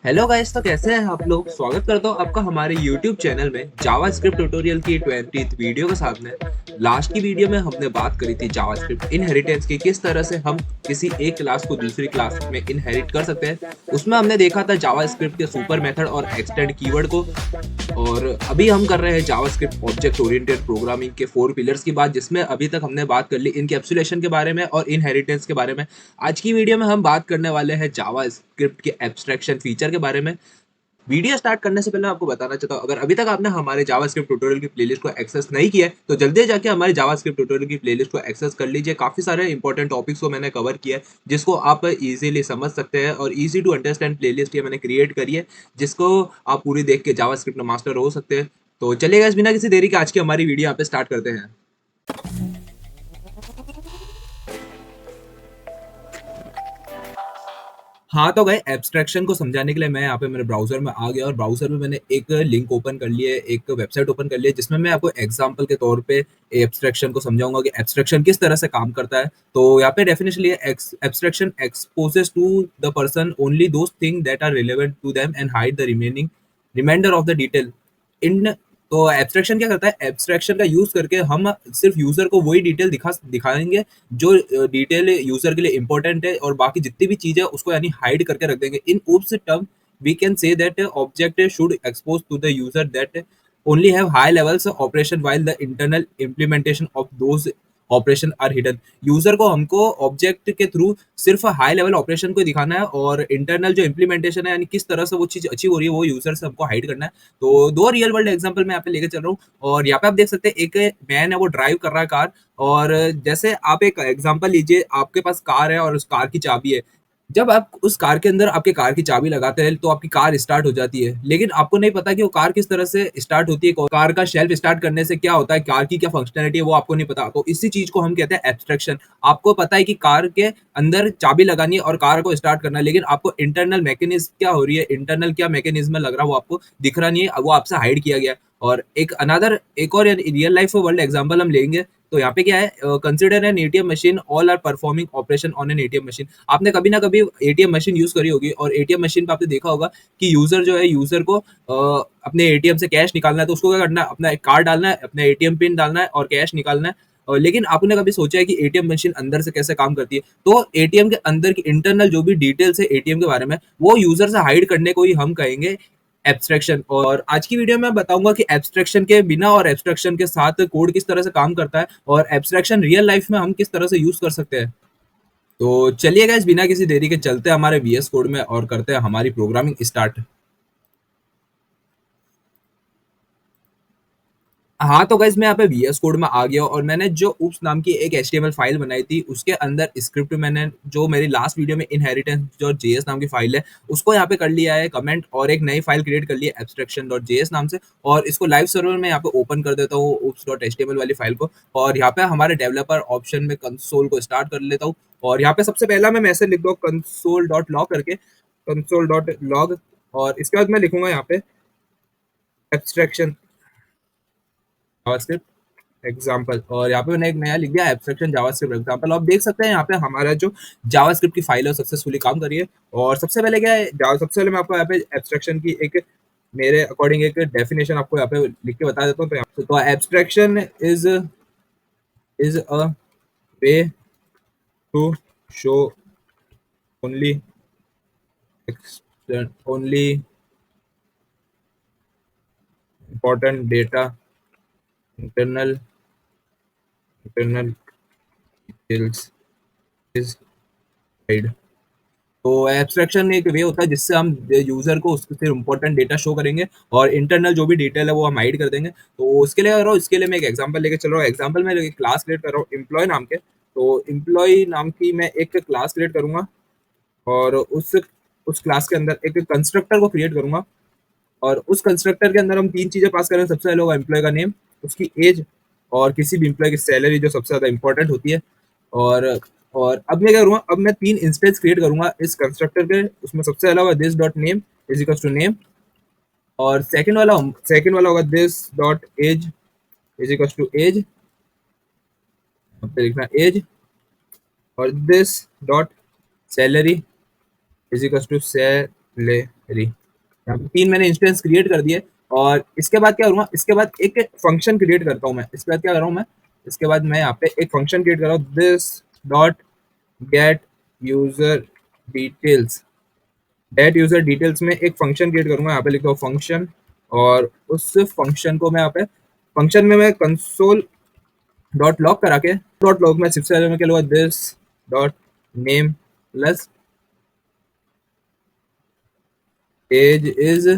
Hello guys, तो कैसे हैं आप लोग। स्वागत करता हूँ आपका हमारे YouTube चैनल में जावास्क्रिप्ट ट्यूटोरियल की 20th वीडियो के साथ में। लास्ट की वीडियो में हमने बात करी थी जावास्क्रिप्ट इनहेरिटेंस की, किस तरह से हम किसी एक क्लास को दूसरी क्लास में इनहेरिट कर सकते हैं। उसमें हमने देखा था जावास्क्रिप्ट के सुपर मेथड और एक्सटेंड कीवर्ड को। और अभी हम कर रहे हैं जावास्क्रिप्ट ऑब्जेक्ट ओरिएंटेड प्रोग्रामिंग के 4 पिलर्स की बात, जिसमें अभी तक हमने बात कर ली इनकैप्सुलेशन के बारे में और इनहेरिटेंस के बारे में। आज की वीडियो में हम बात करने वाले हैं जावास्क्रिप्ट के एब्स्ट्रैक्शन फीचर के बारे में। वीडियो स्टार्ट करने से पहले आपको बताना चाहता हूँ, अगर अभी तक आपने हमारे जावास्क्रिप्ट ट्यूटोरियल की प्लेलिस्ट को एक्सेस नहीं किया है तो जल्दी जाके हमारे जावास्क्रिप्ट ट्यूटोरियल की प्लेलिस्ट को एक्सेस कर लीजिए। काफी सारे इंपॉर्टेंट टॉपिक्स को मैंने कवर किया है, जिसको आप इजीली समझ सकते हैं, और इजी टू अंडरस्टैंड प्लेलिस्ट ये मैंने क्रिएट करी है, जिसको आप पूरी देख के जावास्क्रिप्ट में मास्टर हो सकते हैं। तो चलिए गाइस, बिना किसी देरी के आज की हमारी वीडियो यहाँ पे स्टार्ट करते हैं। हाँ, तो गए एब्स्ट्रैक्शन को समझाने के लिए मैं यहाँ पे मेरे ब्राउज़र में आ गया, और ब्राउज़र में मैंने एक लिंक ओपन कर लिया है, एक वेबसाइट ओपन कर ली है, जिसमें मैं आपको एग्ज़ाम्पल के तौर पे एब्स्ट्रैक्शन को समझाऊँगा कि एब्स्ट्रैक्शन किस तरह से काम करता है। तो यहाँ पे डेफिनिशन ये है, X abstraction exposes to the person only those thing that are relevant to them and hide the reminder of the detail in. तो एब्स्ट्रैक्शन क्या करता है, एब्स्ट्रैक्शन का यूज करके हम सिर्फ यूजर को वही डिटेल दिखाएंगे जो डिटेल यूजर के लिए इंपॉर्टेंट है, और बाकी जितनी भी चीज है उसको यानी हाइड करके रख देंगे। In OOPs term we can say that object should expose to the user that only have high levels of operation while the internal implementation of those operation are hidden. User को हमको object के through सिर्फ high level operation को दिखाना है, और internal जो implementation है यानी किस तरह से वो चीज अचीव हो रही है वो यूजर से हमको हाइड करना है। तो दो रियल वर्ल्ड एग्जांपल मैं यहाँ पे लेके चल रहा हूँ, और यहाँ पे आप देख सकते हैं एक मैन है, वो ड्राइव कर रहा है कार। और जैसे आप एक एग्जांपल लीजिए, आपके पास कार है और उस कार की चाबी है। जब आप उस कार के अंदर आपके कार की चाबी लगाते हैं तो आपकी कार स्टार्ट हो जाती है, लेकिन आपको नहीं पता कि वो कार किस तरह से स्टार्ट होती है, कार का शेल्फ स्टार्ट करने से क्या होता है, कार की क्या फंक्शनैलिटी है वो आपको नहीं पता। तो इसी चीज को हम कहते हैं एब्स्ट्रैक्शन। आपको पता है कि कार के अंदर चाबी लगानी है और कार को स्टार्ट करना है, लेकिन आपको इंटरनल मैकेनिज्म क्या हो रही है, इंटरनल क्या मैकेनिज्म लग रहा है वो आपको दिख रहा नहीं है, वो आपसे हाइड किया गया है। और एक और रियल लाइफ वर्ल्ड एग्जांपल हम लेंगे। तो यहाँ पे क्या है, consider an ATM machine, all are performing operation on an ATM machine. आपने कभी ना कभी एटीएम मशीन यूज करी होगी, और एटीएम मशीन पे आपने देखा होगा कि यूजर जो है, यूजर को अपने एटीएम से कैश निकालना है, तो उसको क्या करना है, अपना एक कार्ड डालना है, अपना एटीएम पिन डालना है और कैश निकालना है। लेकिन आपने कभी सोचा है कि एटीएम मशीन अंदर से कैसे काम करती है? तो एटीएम के अंदर की इंटरनल जो भी डिटेल्स है एटीएम के बारे में, वो यूजर से हाइड करने को ही हम कहेंगे एब्स्ट्रैक्शन। और आज की वीडियो में मैं बताऊंगा कि एब्स्ट्रैक्शन के बिना और एब्स्ट्रैक्शन के साथ कोड किस तरह से काम करता है, और एब्स्ट्रैक्शन रियल लाइफ में हम किस तरह से यूज कर सकते हैं। तो चलिए गाइस, बिना किसी देरी के चलते हैं हमारे वीएस कोड में और करते हैं हमारी प्रोग्रामिंग स्टार्ट। हाँ, तो गाइस मैं यहाँ पे वीएस कोड में आ गया, और मैंने जो उप्स नाम की एक एचटीएमएल फाइल बनाई थी, उसके अंदर स्क्रिप्ट मैंने जो मेरी लास्ट वीडियो में इनहेरिटेंस जो जेएस नाम की फाइल है उसको यहाँ पे कर लिया है कमेंट, और एक नई फाइल क्रिएट कर ली है एब्स्ट्रैक्शन डॉट जेएस नाम से। और इसको लाइव सर्वर में यहाँ पे ओपन कर देता हूँ उप्स डॉट एचटीएमएल वाली फाइल को, और यहाँ पे हमारे डेवलपर ऑप्शन में कंसोल को स्टार्ट कर लेता हूँ। और यहाँ पे सबसे पहला मैं मैसेज लिख दूँ कंसोल डॉट लॉग करके, कंसोल डॉट लॉग। और इसके बाद मैं लिखूंगा यहाँ पे एब्स्ट्रैक्शन जावास्क्रिप्ट एग्जाम्पल, और यहाँ पे मैंने एक नया लिख दिया एब्स्ट्रैक्शन जावास्क्रिप्ट एग्जाम्पल। आप देख सकते हैं यहाँ पे हमारा जो जावास्क्रिप्ट की फाइल है सक्सेसफुली काम कर रही है। और सबसे पहले क्या है, सबसे पहले मैं आपको यहाँ पे एब्स्ट्रैक्शन की एक मेरे अकॉर्डिंग एक डेफिनेशन आपको यहाँ पे लिख के बता देता हूँ। तो यहाँ पे तो abstraction is a way to show only only important data internal internal details is तो एब्स्ट्रैक्शन एक वे होता है जिससे हम यूजर को उसके फिर इंपॉर्टेंट डेटा शो करेंगे, और इंटरनल जो भी डिटेल है वो हम हाइड कर देंगे। तो उसके लिए कर रहा हूँ, इसके लिए मैं एक एग्जांपल लेके चल रहा हूँ। एग्जांपल में एक क्लास क्रिएट कर रहा हूँ एम्प्लॉय नाम के। तो एम्प्लॉय नाम की मैं एक क्लास क्रिएट करूंगा, और उस क्लास के अंदर एक कंस्ट्रक्टर को क्रिएट करूंगा। और उस कंस्ट्रक्टर के अंदर हम तीन चीजें पास करेंगे। सबसे पहले होगा एम्प्लॉय का नेम, उसकी एज, और किसी भी एम्प्लॉय की सैलरी जो सबसे ज्यादा इंपॉर्टेंट होती है। और और अब मैं क्या करूंगा, अब मैं तीन इंस्टेंस क्रिएट करूंगा इस कंस्ट्रक्टर के। उसमें सबसे पहला होगा this dot name is equal to name, और सेकंड वाला होगा this dot age is equal to age, पे लिखना एज। और this dot salary is equal to salary, यहाँ पे 3 मैंने इंस्टेंस क्रिएट कर दिए और इसके बाद क्या करूँगा, इसके बाद एक फंक्शन क्रिएट करता हूँ मैं। इसके बाद क्या कर रहा हूँ मैं, इसके बाद मैं यहाँ पे एक फंक्शन क्रिएट कर रहा हूँ, this dot get user details. Gate user details में एक फंक्शन क्रिएट करूंगा, यहाँ पे लिखता हूँ फंक्शन, और उस फंक्शन को मैं यहाँ पे फंक्शन में मैं कंसोल डॉट लॉग करा के डॉट लॉग में सबसे पहले मैं क्या लूँगा, this dot name plus age is,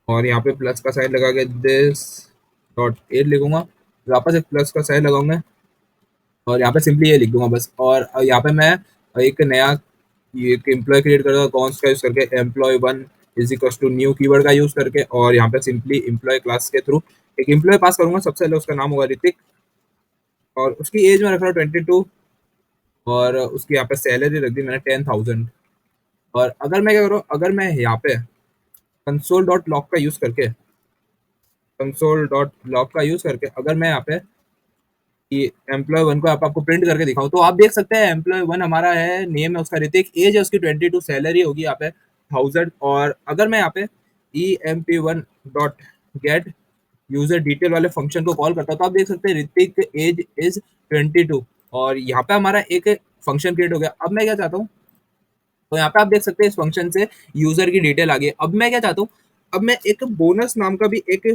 और यहाँ पे प्लस का साइन लगा के दिस डॉट एज लिखूंगा, वापस एक प्लस का साइन लगाऊंगा और यहाँ पे सिंपली ये लिख दूंगा बस। और यहाँ पे मैं एक नया ये एक एम्प्लॉय क्रिएट करूंगा, कॉन्स्ट का यूज करके employee one is equal to new keyword का यूज करके, और यहाँ पे सिंपली एम्प्लॉय क्लास के थ्रू एक एम्प्लॉय पास करूंगा। सबसे पहले उसका नाम होगा ऋतिक, और उसकी एज में रख रहा हूँ 22, और उसकी यहाँ पे सैलरी रख दी मैंने 10,000। और अगर मैं क्या करूँ, अगर मैं यहाँ पे कंसोल डॉट लॉग का यूज करके अगर मैं यहाँ पे कि एम्प्लॉय वन को आपको प्रिंट करके दिखाऊं, तो आप देख सकते हैं एम्प्लॉय वन हमारा है, नेम है उसका ऋतिक, एज है उसकी 22, सैलरी होगी यहाँ पे 1000। और अगर मैं यहाँ पे E M P one dot get user detail वाले फंक्शन को कॉल करता हूँ, तो आप देख सकते हैं ऋतिक एज इज 22, और यहाँ पे हमारा एक फंक्शन क्रिएट हो गया। अब मैं क्या चाहता हूँ, तो यहाँ पे आप देख सकते हैं इस फंक्शन से यूजर की डिटेल आ गई। अब मैं क्या चाहता हूँ, अब मैं एक बोनस नाम का भी एक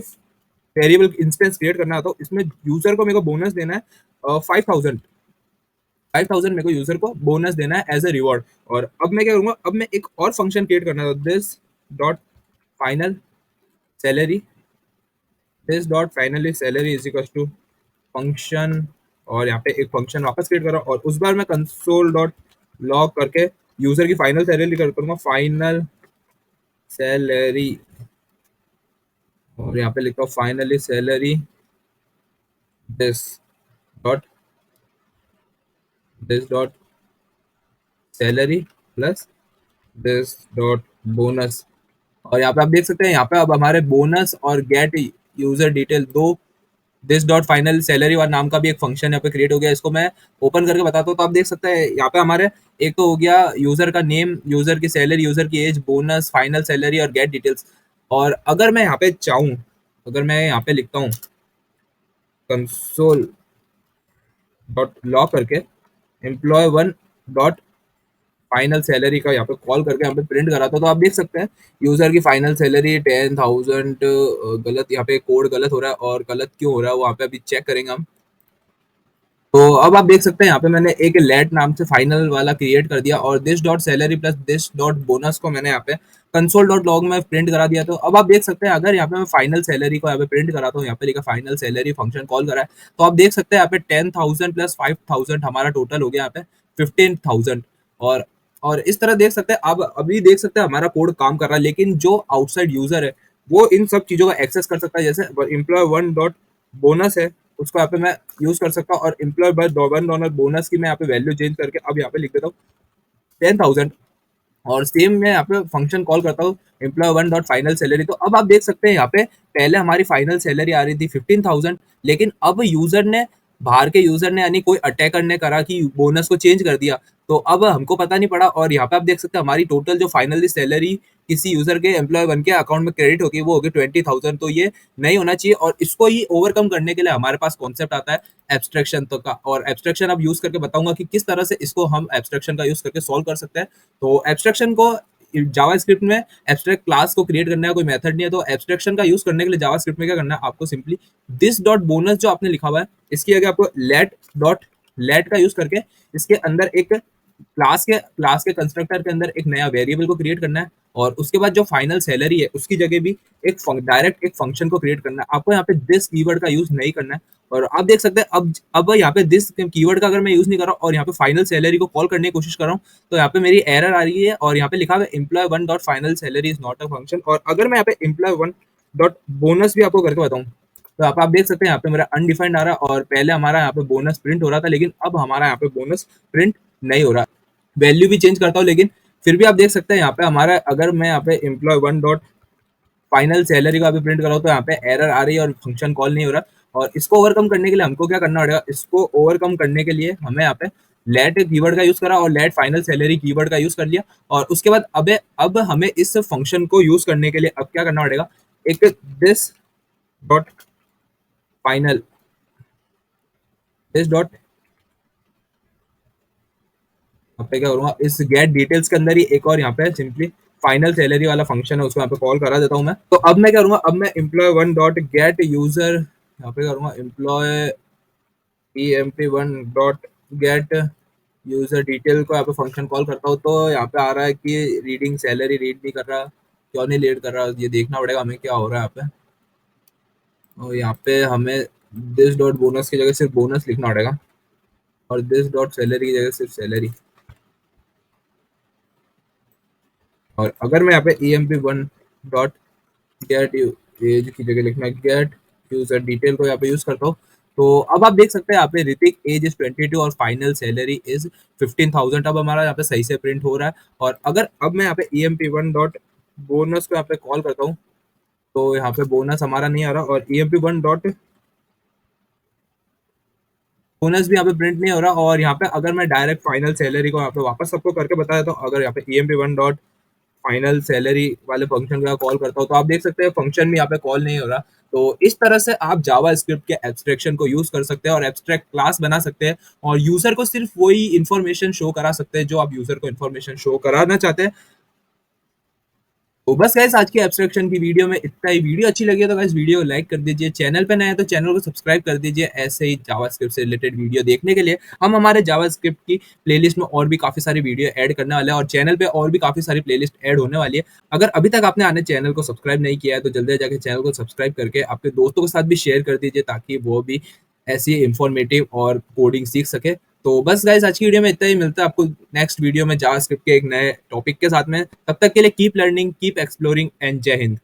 वेरिएबल इंस्टेंस क्रिएट करना आता हूँ, इसमें यूजर को मेरे को बोनस देना है 5000। 5000 मेरे को यूजर को बोनस देना है एज ए रिवॉर्ड। और अब मैं क्या करूंगा, अब मैं एक और फंक्शन क्रिएट करना था, this dot final salary, this dot finally salary is equal to function, और यहाँ पे एक फंक्शन वापस क्रिएट कर रहा हूँ, और उस बार मैं कंसोल डॉट लॉग करके यूजर की फाइनल सैलरी करूंगा, फाइनल सैलरी, और यहाँ पे लिखता हूँ finally salary this dot salary plus this dot bonus. और यहाँ पे आप देख सकते हैं, यहाँ पे अब हमारे बोनस और गेट यूजर डिटेल दो दिस डॉट फाइनल सैलरी और नाम का भी एक फंक्शन यहाँ पे क्रिएट हो गया। इसको मैं ओपन करके बताता हूँ, तो आप देख सकते हैं यहाँ पे हमारे एक तो हो गया यूजर का नेम, यूजर की सैलरी, यूजर की एज, बोनस, फाइनल सैलरी और गेट डिटेल्स। और अगर मैं यहाँ पे चाहूँ, अगर मैं यहाँ पे लिखता हूँ कंसोल डॉट लॉग करके employee one dot final salary का यहाँ पे कॉल करके यहाँ पे प्रिंट करा था, तो आप देख सकते हैं यूजर की फाइनल सैलरी 10,000। गलत, यहाँ पे कोड गलत हो रहा है, और गलत क्यों हो रहा है वहाँ पे अभी चेक करेंगे हम। तो अब आप देख सकते हैं यहाँ पे मैंने एक लेट नाम से फाइनल वाला क्रिएट कर दिया, और this dot salary plus this dot bonus को मैंने यहाँ पे कंसोल डॉट लॉग में प्रिंट करा दिया। तो अब आप देख सकते हैं अगर यहाँ पे मैं फाइनल सैलरी को यहाँ पे प्रिंट कराता हूँ, यहाँ पे लिखा फाइनल सैलरी फंक्शन कॉल करा है, तो आप देख सकते हैं यहाँ पे 10,000 प्लस 5,000 हमारा टोटल हो गया यहाँ पे 15,000। और और इस तरह देख सकते हैं, अब अभी देख सकते हैं हमारा कोड काम कर रहा है, लेकिन जो आउटसाइड यूजर है वो इन सब चीजों का एक्सेस कर सकता है। जैसे एम्प्लॉय वन डॉट बोनस है, उसको यहाँ पे मैं यूज कर सकता हूँ, और employee by one dollar bonus की मैं यहाँ पे वैल्यू चेंज करके अब यहाँ पे लिख देता हूँ 10,000। और सेम मैं यहाँ पे फंक्शन कॉल करता हूँ employee one dot final salary. तो अब आप देख सकते हैं यहाँ पे पहले हमारी फाइनल सैलरी आ रही थी 15,000, लेकिन अब यूजर ने, बाहर के यूजर ने, यानी कोई अटैकर ने करा कि बोनस को चेंज कर दिया, तो अब हमको पता नहीं पड़ा। और यहाँ पे आप देख सकते हैं हमारी टोटल जो फाइनली सैलरी किसी यूजर के एम्प्लॉय वन के अकाउंट में क्रेडिट होगी वो होगी 20,000। तो ये नहीं होना चाहिए, और इसको ही ओवरकम करने के लिए हमारे पास कॉन्सेप्ट आता है एब्स्ट्रैक्शन तो का। और एब्स्ट्रैक्शन अब यूज करके बताऊंगा कि किस तरह से इसको हम एब्स्ट्रैक्शन का यूज करके सॉल्व कर सकते हैं। तो एब्स्ट्रैक्शन को जावास्क्रिप्ट में एब्स्ट्रैक्ट क्लास को क्रिएट करने का कोई मेथड नहीं है, तो एब्स्ट्रैक्शन का यूज करने के लिए जावास्क्रिप्ट में क्या करना है, आपको सिंपली दिस डॉट बोनस जो आपने लिखा हुआ है इसकी जगह आपको लेट का यूज करके इसके अंदर एक क्लास के कंस्ट्रक्टर के अंदर एक नया वेरिएबल को क्रिएट करना है, और उसके बाद जो फाइनल सैलरी है उसकी जगह भी एक डायरेक्ट एक फंक्शन को क्रिएट करना है। आपको यहाँ पे दिस कीवर्ड का यूज नहीं करना है। और आप देख सकते हैं अब यहाँ पे दिस कीवर्ड का अगर मैं यूज नहीं कर रहा हूँ और यहाँ पे फाइनल सैलरी को कॉल करने की कोशिश कर रहा हूँ, तो यहाँ पे मेरी एरर आ रही है, और यहाँ पे लिखा हुआ है employee one dot final salary is not a function. और अगर मैं यहाँ पे एम्प्लॉय वन डॉट बोनस भी आपको करके बताऊँ, तो आप देख सकते हैं यहाँ पे मेरा अनडिफाइंड आ रहा है, और पहले हमारा यहाँ पे बोनस प्रिंट हो रहा था, लेकिन अब हमारा यहाँ पे बोनस प्रिंट नहीं हो रहा। वैल्यू भी चेंज करता हूँ, लेकिन फिर भी आप देख सकते हैं यहाँ पे हमारा, अगर मैं यहाँ पे employee one dot final salary को अभी प्रिंट कर रहा हूँ, तो यहाँ पे एरर आ रही है और फंक्शन कॉल नहीं हो रहा। और इसको ओवरकम करने के लिए हमको क्या करना पड़ेगा, इसको ओवरकम करने के लिए हमें यहाँ पे लेट कीवर्ड का यूज़ करा और लेट फाइनल सैलरी कीवर्ड का यूज़ कर लिया और उसके बाद अब हमें इस फंक्शन को यूज़ करने के लिए अब क्या करना पड़ेगा, एक this dot final this dot यहाँ पे क्या करूँगा, इस गेट डिटेल्स के अंदर ही एक और यहाँ पे सिंपली फाइनल सैलरी वाला फंक्शन है, उसको यहाँ पे कॉल करा देता हूँ मैं। तो अब मैं क्या करूँगा, अब मैं employee one dot get user यहाँ पे करूँगा employee emp1 dot get user detail को यहाँ पे फंक्शन कॉल करता हूँ। तो यहाँ पे आ रहा है कि रीडिंग सैलरी रीड नहीं कर रहा, क्यों नहीं रीड कर रहा, ये देखना पड़ेगा हमें क्या हो रहा है यहाँ पे। और यहाँ पे हमें दिस डॉट बोनस की जगह सिर्फ बोनस लिखना पड़ेगा और दिस डॉट सैलरी की जगह सिर्फ सैलरी। और अगर मैं यहाँ पे emp1 डॉट गेट एज की जगह लिखना गेट यूजर डिटेल को यहाँ पे यूज करता हूँ, तो अब आप देख सकते हैं यहाँ पे ऋतिक एज इज 22 और फाइनल सैलरी इज 15,000। अब हमारा यहाँ पे सही से प्रिंट हो रहा है। और अगर अब मैं यहाँ पे emp1 डॉट बोनस को यहाँ पे कॉल करता हूँ, तो यहाँ पे बोनस हमारा नहीं आ रहा और emp1 डॉट बोनस भी यहाँ पे प्रिंट नहीं हो रहा। और यहाँ पे अगर मैं डायरेक्ट फाइनल सैलरी को यहाँ पे वापस सबको करके बता देता हूँ, अगर यहाँ पे emp1 डॉट फाइनल सैलरी वाले फंक्शन का कॉल करता हूँ, तो आप देख सकते हैं फंक्शन भी यहाँ पे कॉल नहीं हो रहा। तो इस तरह से आप जावा स्क्रिप्ट के एब्स्ट्रैक्शन को यूज कर सकते हैं और एब्स्ट्रैक्ट क्लास बना सकते हैं और यूजर को सिर्फ वही इन्फॉर्मेशन शो करा सकते हैं जो आप यूजर को इन्फॉर्मेशन शो कराना चाहते हैं। तो बस गाइस आज की एब्स्ट्रैक्शन की वीडियो में इतना ही। वीडियो अच्छी लगी है तो गाइस वीडियो को लाइक कर दीजिए, चैनल पे नए हैं तो चैनल को सब्सक्राइब कर दीजिए ऐसे ही जावास्क्रिप्ट से रिलेटेड वीडियो देखने के लिए। हम हमारे जावास्क्रिप्ट की प्लेलिस्ट में और भी काफ़ी सारी वीडियो ऐड करने वाले हैं और चैनल पे और भी काफ़ी सारी प्लेलिस्ट ऐड होने वाली है। अगर अभी तक आपने आने चैनल को सब्सक्राइब नहीं किया है तो जल्दी जाके चैनल को सब्सक्राइब करके अपने दोस्तों के साथ भी शेयर कर दीजिए ताकि वो भी ऐसी इन्फॉर्मेटिव और कोडिंग सीख सके। तो बस गाइस आज की वीडियो में इतना ही। मिलता है आपको नेक्स्ट वीडियो में जावास्क्रिप्ट के एक नए टॉपिक के साथ में। तब तक के लिए keep learning, keep exploring and जय हिंद।